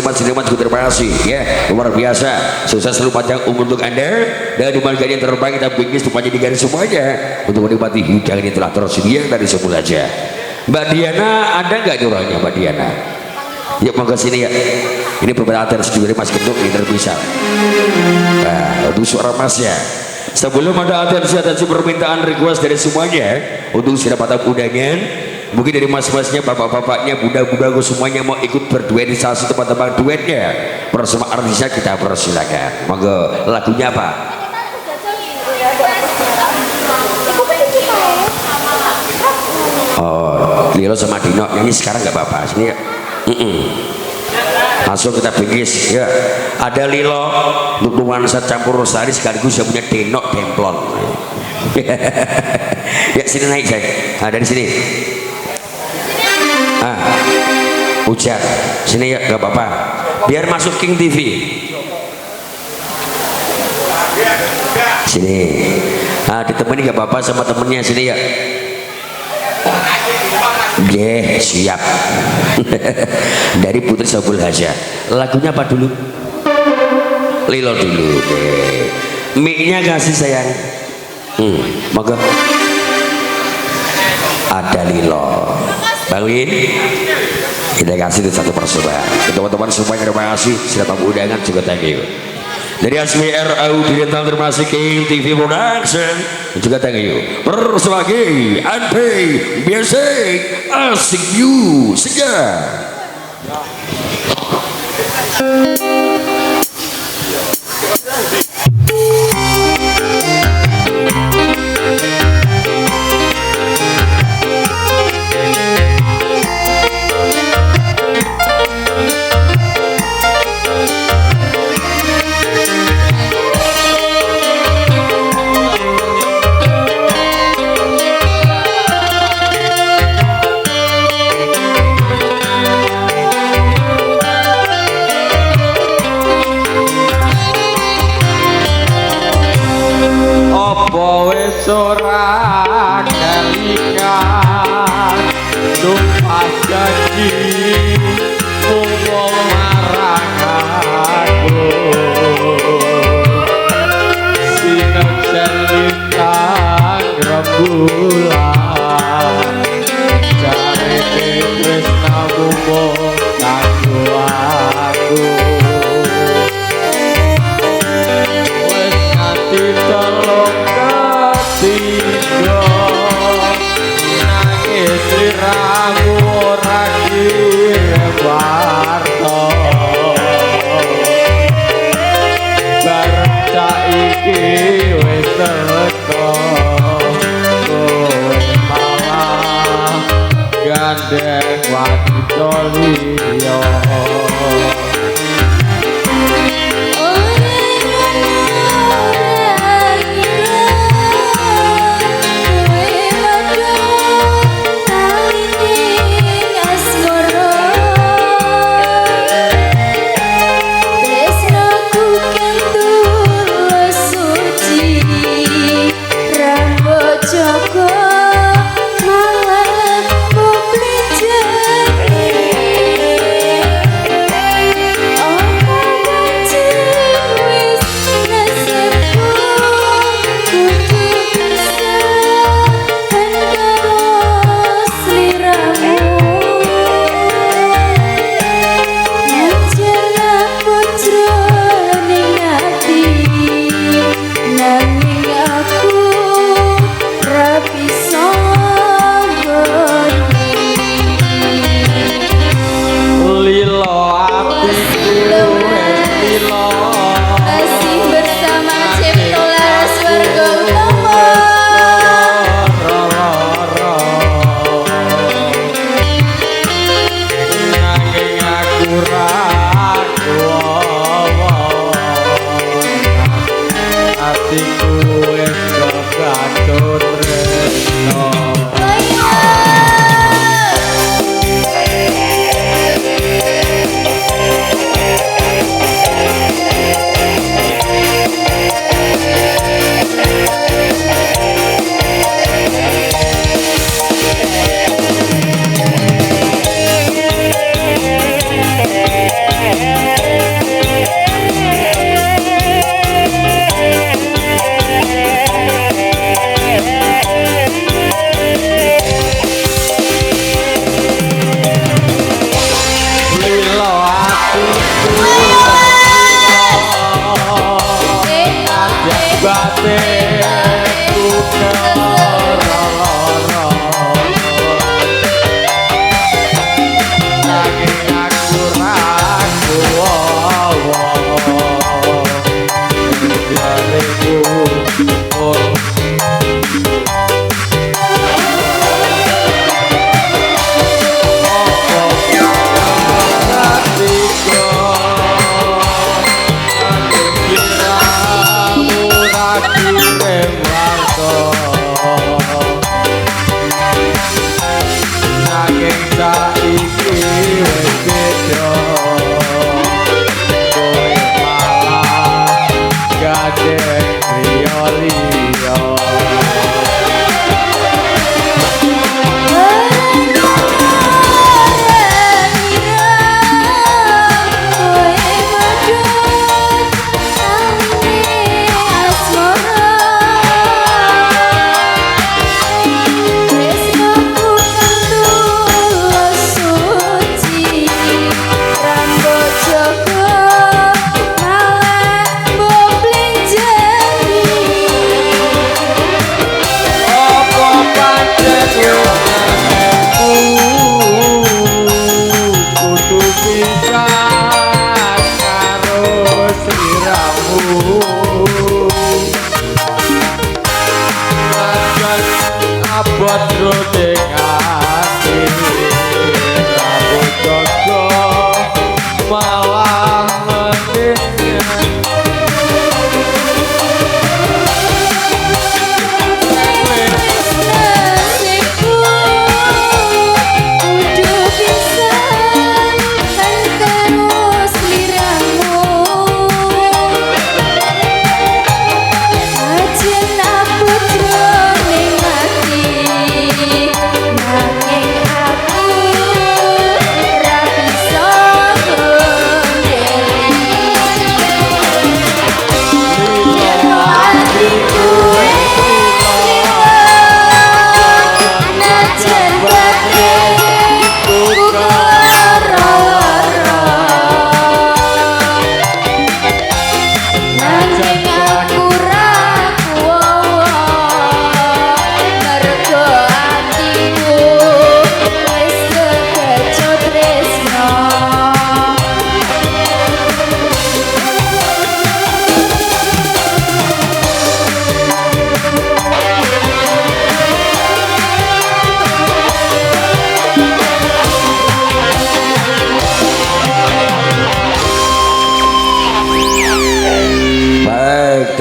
Seniman juga terima kasih ya, luar biasa. Sukses selalu, panjang umur untuk Anda dan di mana yang terbang kita bingkis tepatnya di garis semuanya untuk menikmati hidangan yang telah tersedia dari semula aja. Mbak Diana ada nggak di orangnya Mbak Diana? Yuk mau ke sini ya. Ini perbedaan dari Mas Gendong ini terpisah. Nah, untuk suara Mas ya. Sebelum ada atensi permintaan request dari semuanya untuk siapa tamu undangan, mungkin dari mas-masnya, bapak-bapaknya, budak-budak semuanya mau ikut berduet di salah satu tempat-tempat duetnya bersama artisnya, kita persilakan. Monggo, lagunya apa? Oh, Lilo sama Dino nyanyi sekarang nggak apa-apa sini ya. Langsung kita bingkis ya. Ada Lilo untuk nuansa campur rosari sekaligus yang punya Dino demplon. Ya sini naik saya. Nah, dari sini. Hujan sini ya, nggak apa-apa. Biar masuk King TV. Sini. Nah, ditemani nggak apa-apa sama temennya sini ya. Siap. Dari Putri Sabul Haja. Lagunya apa dulu? Lilo dulu. Mic-nya kasih sayang. Monggo. Ada Lilo. Bang Win. Kita kasih satu persembahan. Teman-teman semuanya terima kasih. Sudah tamu undangan juga thank you. Dari SWR Audiental termasuk King TV Production juga thank you. Persebagi Anpay Basic Asik You Segar. Ora kelingan sumpah janji munggo marang aku sineksen lintang rembulan jarene wis namunggo kanggo aku wis nganti telung tiga nangis liramu ora direwarto bareng saiki wis teko kowe malah gandeng wanita liya. Joko malam publik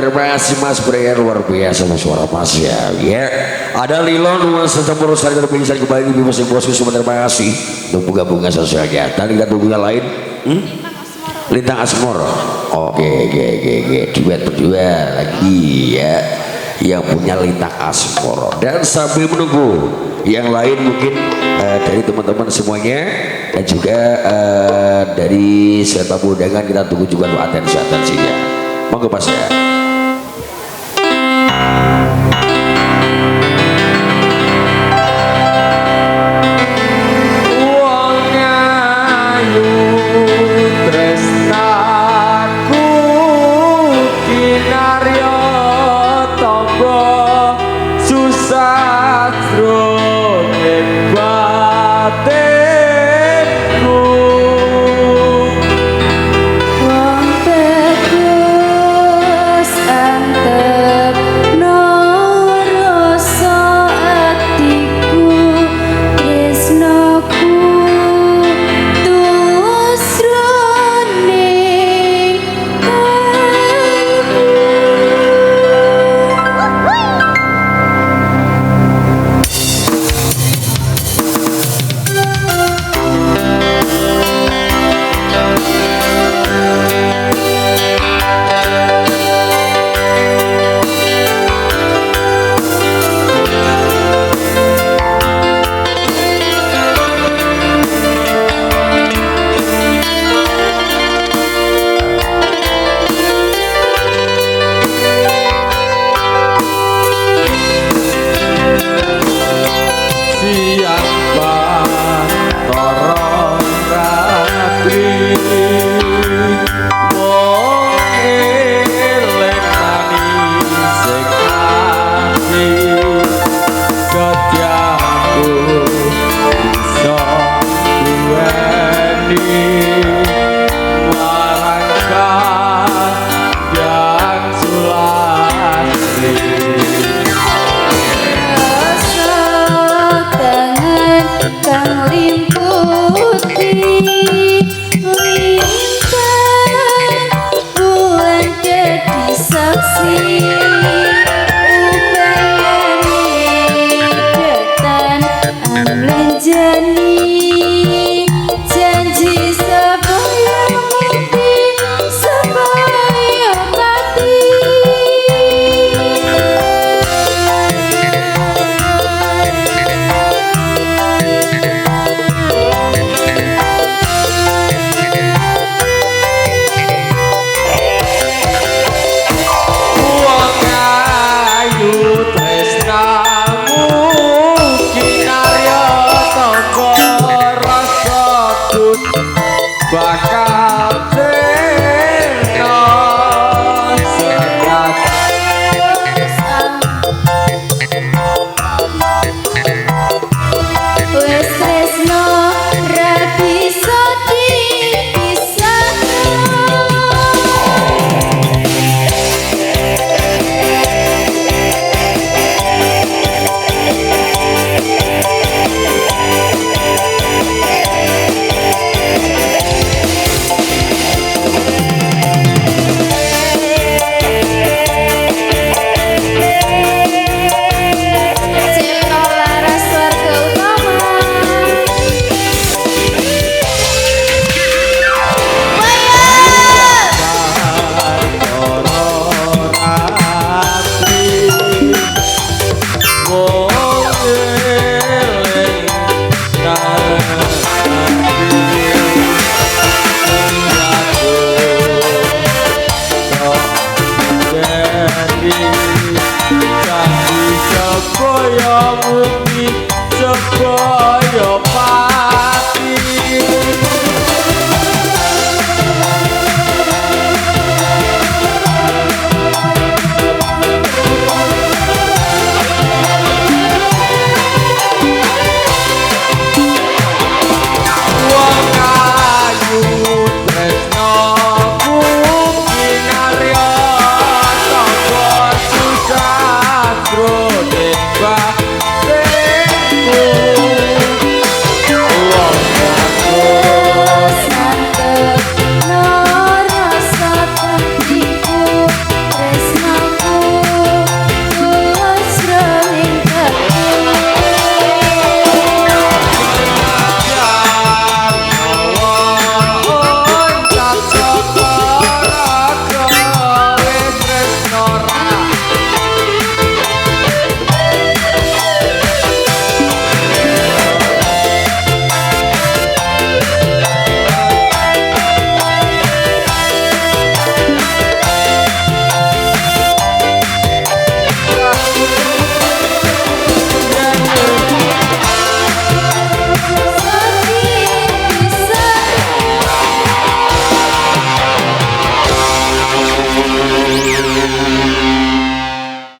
terima kasih Mas Brian, luar biasa Mas suara Mas ya. Ada Lilo nuansa campur sekali terpisah kembali di musim bosku semua, terima kasih untuk bunga-bunga sosialnya. Tadi kita bunga lain, Lintang Asmoro. Oke, duet berdua lagi ya, yang punya Lintang Asmoro. Dan sambil menunggu yang lain mungkin dari teman-teman semuanya dan juga dari serta undangan, kita tunggu juga atensinya. Monggo Mas ya.